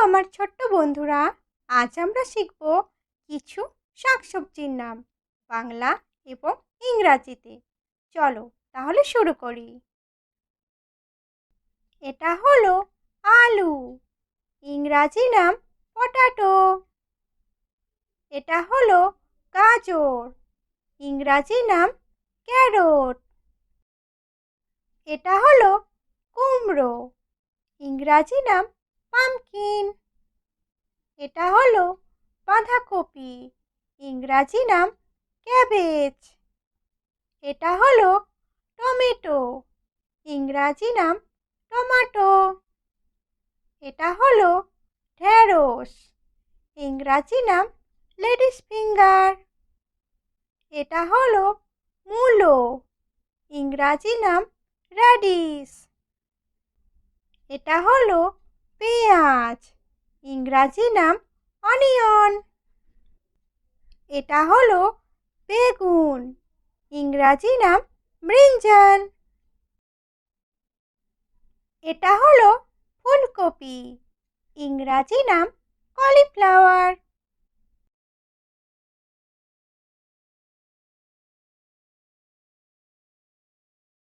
আমার ছোট্ট বন্ধুরা, আজ আমরা শিখব কিছু শাকসবজির নাম বাংলা এবং ইংরাজিতে। চলো তাহলে শুরু করি। এটা হলো আলু, ইংরাজি নাম পটাটো। এটা হলো গাজর, ইংরাজি নাম ক্যারট। এটা হলো কুমড়ো, ইংরাজি নাম পামকিন। এটা হলো বাঁধাকপি, ইংরাজি নাম ক্যাবেজ। এটা হলো টমেটো, ইংরাজি নাম টমাটো। এটা হলো ঢেঁড়স, ইংরাজি নাম লেডিস ফিঙ্গার। এটা হলো মূলো, ইংরাজি নাম র্যাডিশ। এটা হলো পেঁয়াজ, ইংরাজি নাম অনিয়ন। এটা হলো বেগুন, ইংরাজি নাম ব্রিঞ্জাল। এটা হলো ফুলকপি, ইংরাজি নাম কলিফ্লাওয়ার।